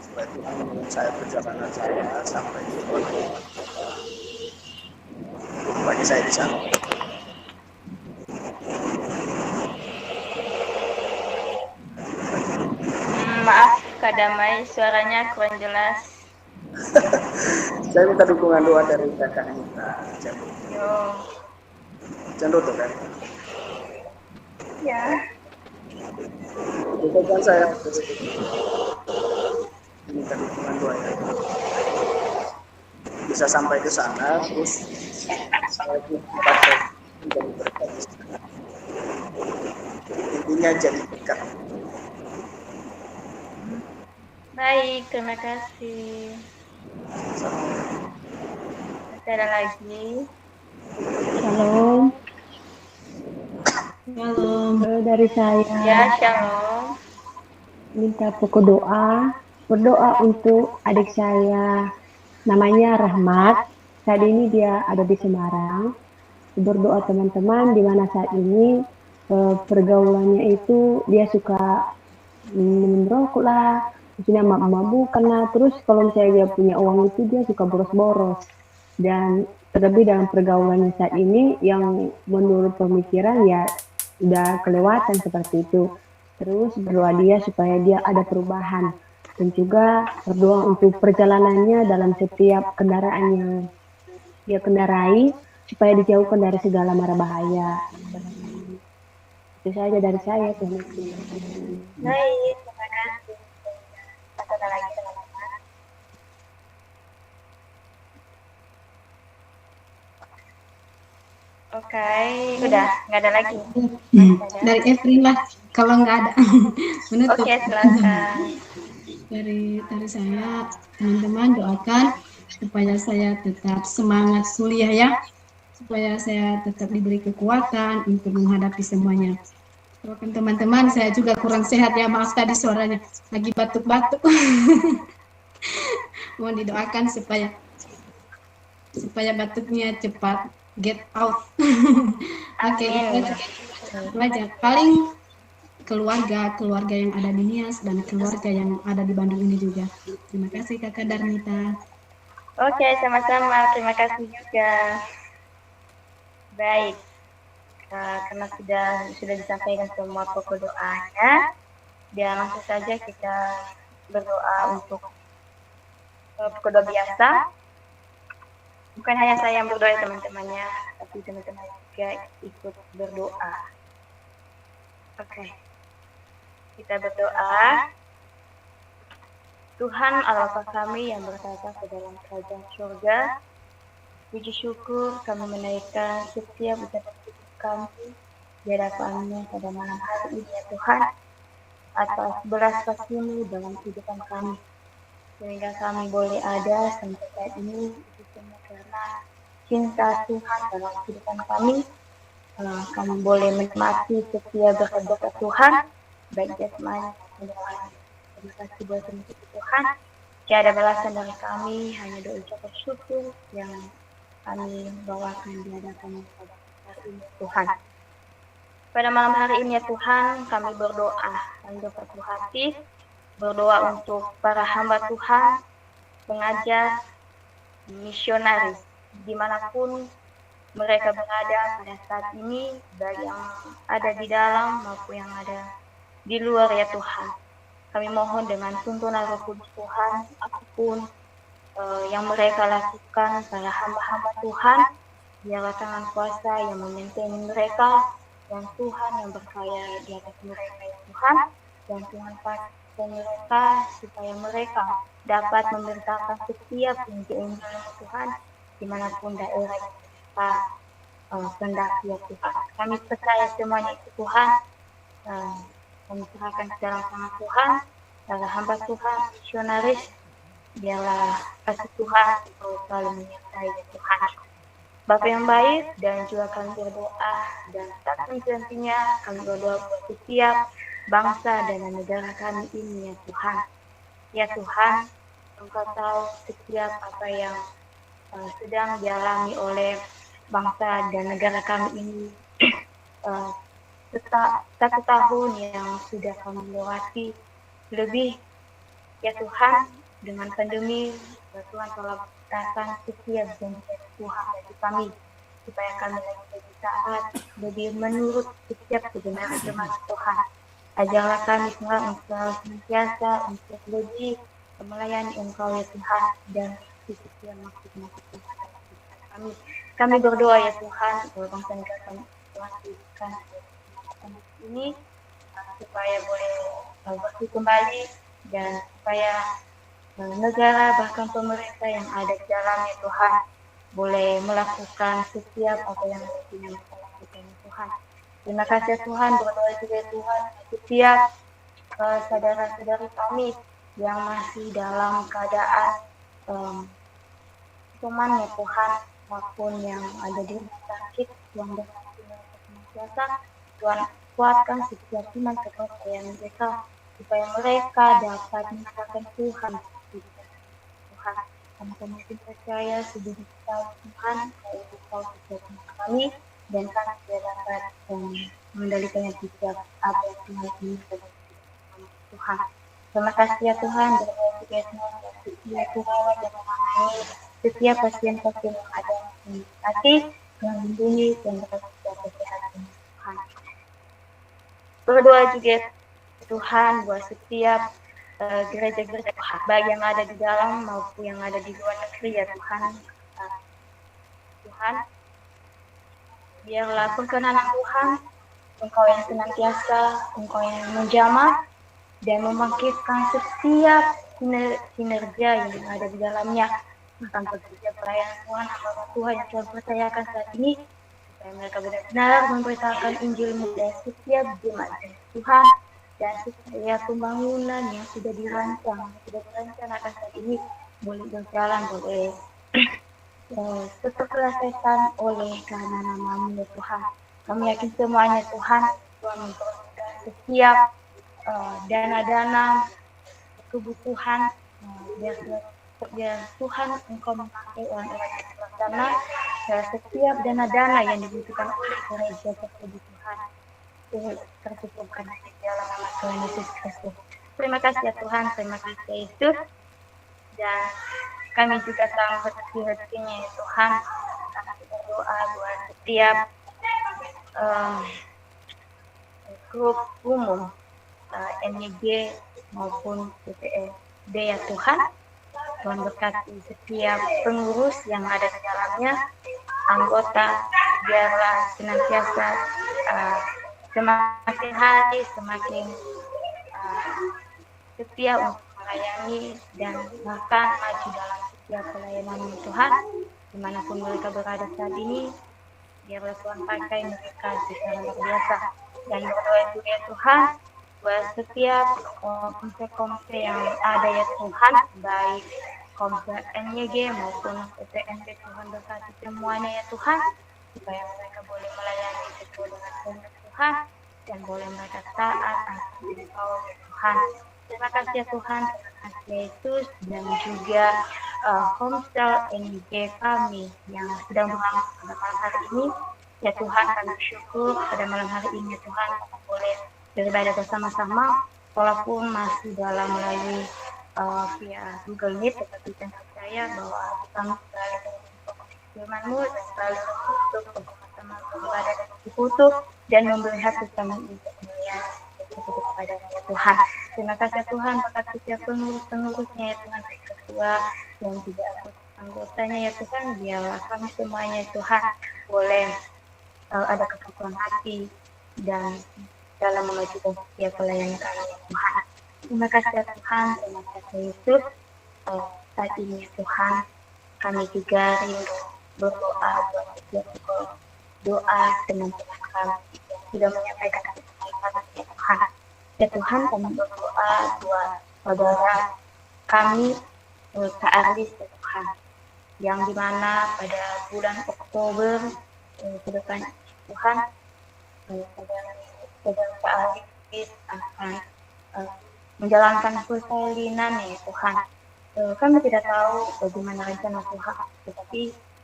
supaya Tuhan menolong saya perjalanan saya sampai di bagi saya di sana. Maaf Kak Damai, suaranya kurang jelas. Saya minta dukungan doa dari kakak Ita. Yo. Jangan kan? Ya. Bukan saya minta dukungan doa ya. Bisa sampai ke sana, terus saya dapat menjadi berkat. Intinya jadi berkat. Baik, terima kasih. Masih ada lagi? Shalom. Shalom. Dari saya Ya, shalom. minta pokok doa. Berdoa untuk adik saya. Namanya Rahmat. Saat ini dia ada di Semarang. Berdoa teman-teman di mana saat ini pergaulannya itu dia suka minum rokok lah, maksudnya mabuk-mabukan lah. Terus kalau misalnya dia punya uang itu dia suka boros-boros. Dan terlebih dalam pergaulannya saat ini yang menurut pemikiran ya udah kelewatan seperti itu. Terus berdoa dia supaya dia ada perubahan. Dan juga berdoa untuk perjalanannya dalam setiap kendaraan yang dia kendarai supaya dijauhkan dari segala mara bahaya. Itu saja dari saya. Baik, terima kasih. Masih ada lagi teman-teman? Oke, udah nggak ada lagi. Dari April lah, kalau nggak ada menutup. Oke, silakan. Dari saya, teman-teman doakan supaya saya tetap semangat kuliah ya, supaya saya tetap diberi kekuatan untuk menghadapi semuanya. Doakan teman-teman, saya juga kurang sehat ya, maaf tadi suaranya lagi batuk-batuk. Mohon didoakan supaya batuknya cepat get out. Oke, belajar. Paling keluarga yang ada di Nias dan keluarga yang ada di Bandung ini juga. Terima kasih Kakak Darmita. Oke, sama-sama. Terima kasih juga. Baik, karena sudah disampaikan semua pokok doanya, dan langsung saja kita berdoa untuk pokok doa biasa. Bukan hanya saya yang berdoa teman-temannya, tapi teman-teman juga ikut berdoa. Oke, kita berdoa. Tuhan Allah Bapa kami yang bertata ke dalam kerajaan surga, puji syukur kami menaikkan setiap ucapan kami di hadapan-Mu pada malam hari ini ya Tuhan, atas belas kasih-Mu dalam kehidupan kami, sehingga kami boleh ada sampai saat ini, itu semua karena cinta Tuhan dalam kehidupan kami. Kami boleh menikmati setiap berkat-berkat Tuhan, baik jasmani maupun rohani. Terima kasih buat Tuhan. Tiada balasan dari kami, hanya doa ucapan syukur yang kami bawakan di hadapan pada hari ini Tuhan. Pada malam hari ini ya Tuhan, kami berdoa, kami bersatu hati, berdoa untuk para hamba Tuhan, pengajar, misionaris, dimanapun mereka berada pada saat ini, baik yang ada di dalam maupun yang ada di luar ya Tuhan. Kami mohon dengan tuntunan Roh Kudus Tuhan, apapun yang mereka lakukan, para hamba-hamba Tuhan, biarlah tangan kuasa yang membentengi mereka, dan Tuhan yang berkaya di atas mereka ya Tuhan, dan Tuhan pakai mereka supaya mereka dapat memberitakan setiap Injil Tuhan dimanapun daerah yang mereka kendaki ya Tuhan. Kami percaya semuanya itu Tuhan, kami serahkan ke dalam tangan Tuhan, para hamba Tuhan, misionaris, biarlah kasih Tuhan selalu menyertai ya Tuhan. Bapa yang baik, dan juga kami berdoa, dan tak henti-hentinya kami berdoa buat setiap bangsa dan negara kami ini ya Tuhan. Ya Tuhan, Engkau tahu setiap apa yang sedang dialami oleh bangsa dan negara kami ini. Satu tahun yang sudah kami lewati lebih ya Tuhan, dengan pandemi, Tuhan telah menciptakan setiap janji Tuhan bagi kami, supaya kami lebih taat, lebih menurut setiap kebenaran firman Tuhan. Ajarlah kami Tuhan untuk senantiasa untuk lebih melayani Engkau ya Tuhan, dan setiap maksud-maksud Tuhan kami. Kami berdoa ya Tuhan, bangsa negara kami Tuhan berikan ini supaya boleh bersih kembali, dan supaya negara bahkan pemerintah yang ada di dalamnya Tuhan boleh melakukan setiap apa yang mestinya mereka lakukan Tuhan. Terima kasih Tuhan, berdoa juga Tuhan setiap saudara-saudari kami yang masih dalam keadaan cuman ya Tuhan, maupun yang ada di rumah sakit, Tuhan berkati mereka senantiasa, Tuhan kuatkan setiap iman kepercayaan mereka, supaya mereka dapat mengatakan Tuhan. Tuhan, kami mungkin percaya sudah tahu Tuhan, kalau tahu setiap kami, dan kami dapat mengendalikan setiap apa yang Tuhan inginkan Tuhan. Terima kasih ya Tuhan, berdoa juga setiap Tuhan dan menangani setiap pasien-pasien yang ada di hati, yang lindungi dan berkata kesehatan Tuhan. Berdoa juga Tuhan buat setiap gereja-gereja baik yang ada di dalam maupun yang ada di luar negeri ya Tuhan. Tuhan, biarlah perkenanan Tuhan, Engkau yang senantiasa, Engkau yang menjamah dan membangkitkan setiap kinerja yang ada di dalamnya, bahkan pekerja pelayanan Tuhan, hamba Tuhan yang Tuhan percayakan saat ini, supaya mereka benar-benar memberitakan Injil-Mu dan setiap jemaat Tuhan, dan setiap pembangunan yang sudah direncanakan saat ini boleh berjalan, boleh tetap dilaksanakan oleh karena nama-Mu ya Tuhan. Kami yakin semuanya Tuhan, Tuhan memperolehkan setiap dana-dana kebutuhan, biar Tuhan Engkau memakai orang-orang yang bersama, setiap dana-dana yang dibutuhkan oleh gereja tersebut Tuhan tercukupkan di dalam nama Tuhan Yesus Kristus. Terima kasih ya Tuhan, terima kasih Yesus, dan kami juga sangat hati-hatinya ya Tuhan, kami berdoa buat setiap grup umum NYG maupun PPD ya Tuhan. Tuhan berkati setiap pengurus yang ada di dalamnya, anggota, biarlah senantiasa semakin hari semakin setia untuk melayani dan bahkan maju dalam setiap pelayanan Tuhan dimanapun mereka berada saat ini. Biarlah Tuhan pakai mereka secara luar biasa, dan berdoa juga Tuhan buat setiap komite-komite yang ada ya Tuhan, baik komite NYG maupun PPNP, Tuhan berkati semuanya ya Tuhan, supaya mereka boleh melayani sesuai dengan kehendak Tuhan, dan boleh mereka taat atas Engkau ya Tuhan. terima kasih ya Tuhan, terima kasih ya Yesus, dan juga Komsel NG kami yang sedang berlangsung pada malam hari ini. Ya Tuhan, kami bersyukur pada malam hari ini ya Tuhan, kami boleh beribadah bersama-sama, walaupun masih dalam melalui via Google Meet, tetapi saya percaya bahwa kami selalu firman-Mu dan selalu untuk bersama-sama beribadah dan bersekutu dan melihat bersama kemuliaan kepada ya Tuhan. Terima kasih ya Tuhan, berkat setiap pengurus-pengurusnya ya Tuhan, baik ketua dan juga anggotanya ya Tuhan, biarlah kami semuanya ya Tuhan boleh ada kesatuan hati dan dalam memajukan setiap pelayanan kami ya Tuhan. Terima kasih ya Tuhan, terima kasih Yesus. Saat ini ya Tuhan, kami juga rindu berdoa buat setiap doa teman-teman kami yang sudah menyampaikan kami ya Tuhan. Ya Tuhan, kami berdoa buat saudara kami Kak Arlis ya Tuhan, yang dimana pada bulan Oktober ke depan Tuhan, saudara Kak Arlis akan menjalankan persalinan ya Tuhan. Kami tidak tahu bagaimana rencana Tuhan, tetapi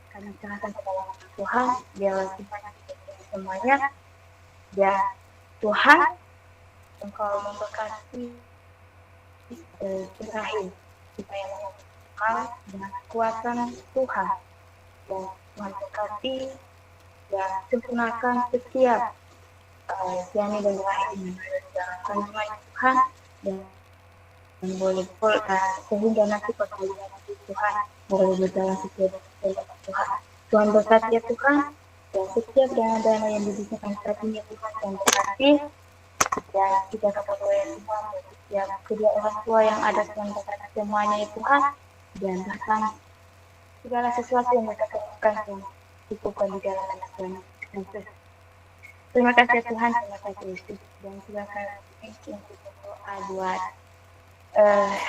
kami serahkan kepada Tuhan, biarlah Tuhan semuanya, dan Tuhan Engkau memberkati Ibrahim supaya mengamal dengan kekuatan Tuhan, dan Tuhan berkati dan sempurnakan setiap Yani dan Ibrahim dalam kandungan Tuhan, dan boleh sehingga nanti perkalian Tuhan boleh berjalan sesuai dengan Tuhan. Tuhan berkati ya Tuhan, dan setiap dana-dana yang diberikan saat ini Tuhan, Tuhan berkati, dan kita kepada Tuhan, setiap kedua orang tua yang ada Tuhan berkati semuanya ya Tuhan, dan bahkan segala sesuatu yang mereka lakukan Tuhan cukupkan di dalam nama Tuhan Yesus. Terima kasih Tuhan, terima kasih Yesus, dan silakan untuk berdoa buat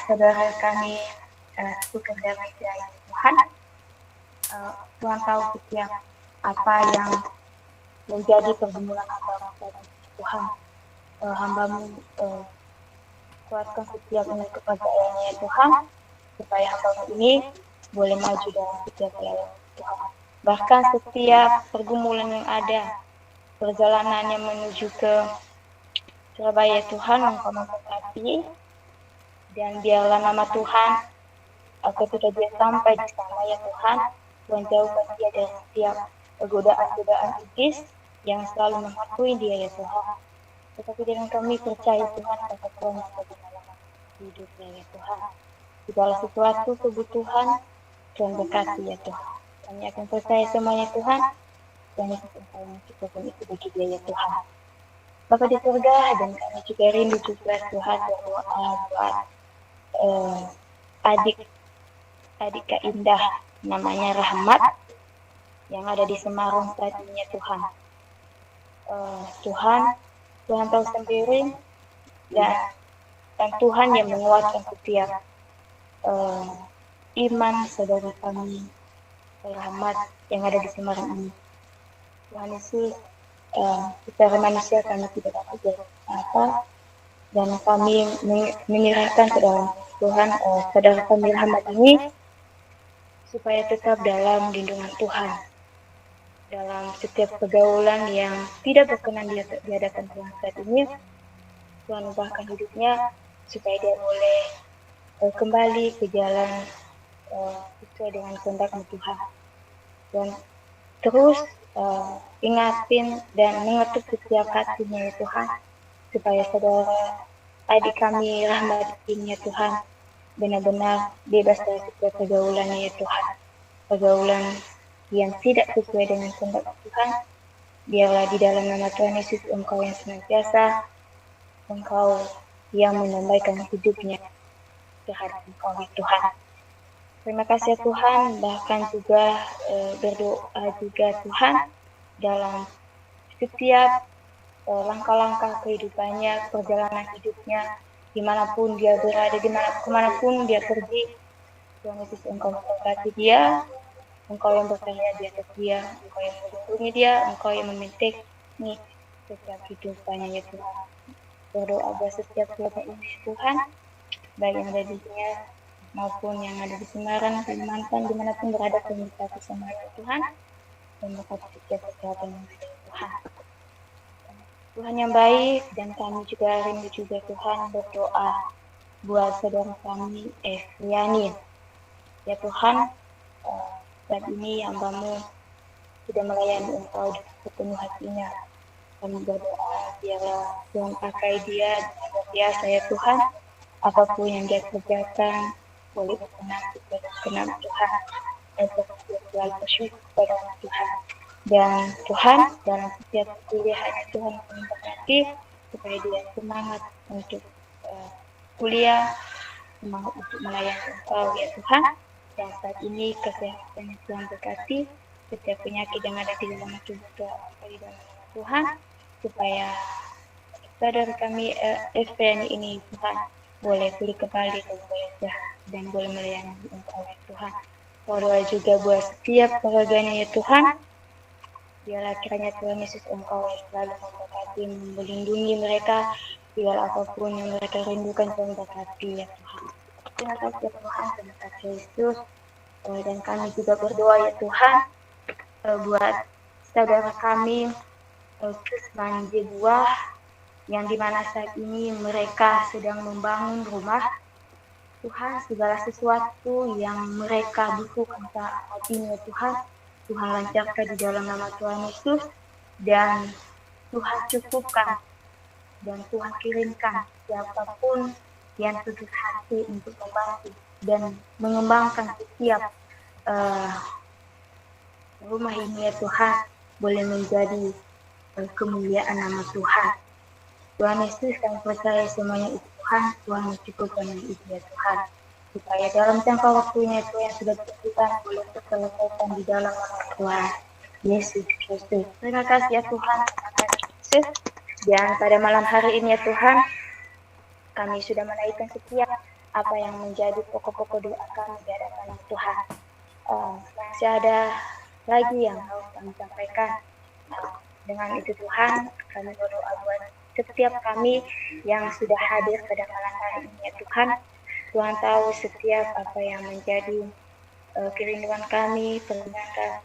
saudara kami suka damai Tuhan. Tuhan tahu setiap apa yang menjadi pergumulan hamba Tuhan. Hamba-Mu kuatkan setiap kepercayaannya Tuhan, supaya hamba-Mu ini boleh maju dalam setiap pelayanan Tuhan. Bahkan setiap pergumulan yang ada, perjalanannya menuju ke Surabaya Tuhan, Engkau memberkati, dan biarlah nama Tuhan ketika dia sampai di sana ya Tuhan, Tuhan jauhkan dia dari setiap godaan-godaan iblis yang selalu menghantui dia ya Tuhan. Tetapi dengan kami percaya Tuhan akan Tuhan di dalam hidupnya ya Tuhan. Segala sesuatu kebutuhan Tuhan berkati ya Tuhan. Kami akan percaya semuanya Tuhan, dan Engkau yang cukupkan itu bagi dia ya Tuhan. Bapa di surga, dan kami juga rindu juga Tuhan berdoa buat adik Kak Indah, namanya Rahmat, yang ada di Semarang saat ini ya Tuhan. Tuhan tahu sendiri, dan Tuhan yang menguatkan setiap iman saudara kami Rahmat yang ada di Semarang ini. Tuhan Yesus, secara manusia kami tidak dapat apa, dan kami menyerahkan ke dalam Tuhan saudara kami Rahmat ini, supaya tetap dalam lindungan Tuhan, dalam setiap pergaulan yang tidak berkenan di hadapan Tuhan saat ini. Tuhan ubahkan hidupnya supaya dia boleh kembali ke jalan sesuai dengan kehendak Tuhan, dan terus ingatin dan mengetuk setiap hatinya ya Tuhan, supaya saudara adik kami Rahmat ini ya Tuhan benar-benar bebas dari setiap pergaulannya ya Tuhan, pergaulan yang tidak sesuai dengan kehendak Tuhan. Biarlah di dalam nama Tuhan Yesus Engkau yang senantiasa, Engkau yang menambahkan hidupnya terhadap Engkau ya Tuhan. Terima kasih Tuhan, bahkan juga berdoa juga Tuhan dalam setiap langkah-langkah kehidupannya, perjalanan hidupnya, dimanapun dia berada, kemanapun dia pergi. Tuhan Yesus Engkau memberkati dia, Engkau yang berkarya di atas dia, Engkau yang melindungi dia, Engkau yang meminteksi setiap kehidupannya ya Tuhan. Berdoa buat setiap keluarga ini Tuhan, baik yang ada di dunia maupun yang ada di Semarang, Kalimantan, dimanapun berada kami kasih semuanya Tuhan, dan berkati setiap kesehatan yang ada Tuhan. Tuhan yang baik, dan kami juga rindu juga Tuhan berdoa buat saudara kami Efriani. Ya Tuhan, saat ini hamba-Mu sudah melayani Engkau dengan sepenuh hatinya. Kami berdoa biarlah Tuhan pakai dia dengan biasa ya Tuhan. Apapun yang dia kerjakan, boleh berkenan Tuhan. Untuk selalu bersyukur kepada Tuhan. Dan Tuhan, dalam setiap pilihannya Tuhan memberkati supaya dia semangat untuk kuliah, semangat untuk melayani Engkau ya Tuhan. Dan saat ini kesehatan Tuhan berkati, setiap penyakit yang ada di dalam tubuh di dalam Tuhan, supaya saudara kami Efriani ini Tuhan boleh pulih kembali ke wajah dan boleh melayani Engkau ya Tuhan. Berdoa juga buat setiap keluarganya ya Tuhan. Biarlah kiranya Tuhan Yesus Engkau selalu memberkati, melindungi mereka, biar apapun yang mereka rindukan Tuhan berkati ya Tuhan. Terima kasih ya Tuhan, terima kasih Yesus. Dan kami juga berdoa ya Tuhan buat saudara kami Kusman Jebuah, yang dimana saat ini mereka sedang membangun rumah. Tuhan, segala sesuatu yang mereka butuhkan saat ini Tuhan, Tuhan lancarkan di dalam nama Tuhan Yesus, dan Tuhan cukupkan, dan Tuhan kirimkan siapapun yang tulus hati untuk membantu dan mengembangkan setiap rumah ini ya Tuhan, boleh menjadi kemuliaan nama Tuhan. Tuhan Yesus, kami percaya semuanya itu Tuhan, Tuhan mencukupkan itu ya Tuhan. Supaya dalam jangka waktunya itu yang sudah ditentukan boleh terselesaikan di dalam nama Tuhan Yesus Kristus. Terima kasih ya Tuhan, terima kasih Yesus. Dan pada malam hari ini ya Tuhan, kami sudah menaikkan setiap apa yang menjadi pokok-pokok doa kami di hadapan Tuhan. Masih ada lagi yang harus kami sampaikan. Dengan itu Tuhan, kami berdoa buat setiap kami yang sudah hadir pada malam hari ini ya Tuhan. Tuhan tahu setiap apa yang menjadi kerinduan kami, permintaan,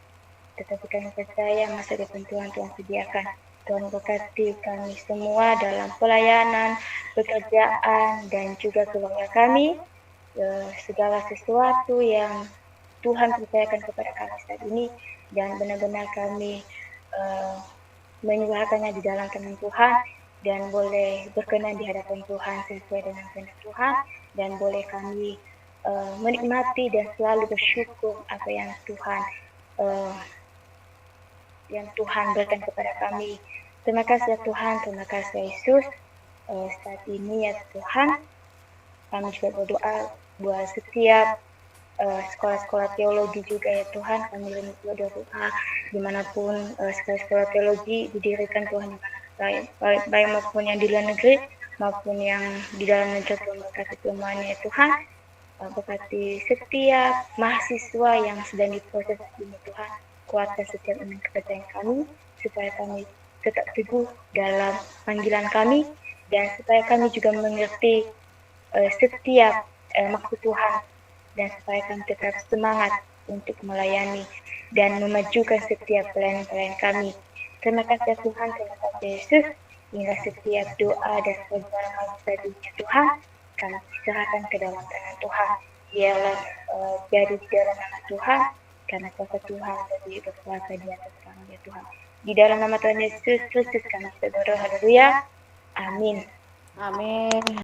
tetapi kami percaya masa depan Tuhan sediakan. Tuhan berkati kami semua dalam pelayanan, pekerjaan, dan juga keluarga kami. Segala sesuatu yang Tuhan percayakan kepada kami saat ini, dan benar-benar kami menyerahkannya di dalam tangan Tuhan, dan boleh berkenan di hadapan Tuhan sesuai dengan kehendak Tuhan, dan boleh kami menikmati dan selalu bersyukur apa yang Tuhan berikan kepada kami. Terima kasih ya Tuhan, terima kasih Yesus. Saat ini ya Tuhan, kami juga berdoa buat setiap sekolah-sekolah teologi juga ya Tuhan. Kami berdoa dimanapun sekolah-sekolah teologi didirikan Tuhan, baik maupun yang di luar negeri maupun yang di dalam negeri. Tuhan berkati semuanya ya Tuhan. Berkati setiap mahasiswa yang sedang diproses ini Tuhan. Kuatkan setiap iman kepercayaan kami, supaya kami tetap teguh dalam panggilan kami, dan supaya kami juga mengerti setiap maksud Tuhan, dan supaya kami tetap semangat untuk melayani dan memajukan setiap pelayanan kami. Terima kasih Tuhan, terima kasih Yesus. Hingga setiap doa dan perjuangan kami tadi Tuhan, kami serahkan ke dalam tangan Tuhan. Biarlah jadi di dalam nama Tuhan, karena kuasa Tuhan lebih berkuasa di atas kami ya Tuhan. Di dalam nama Tuhan Yesus Kristus kami berdoa, haleluya, amin. Amin.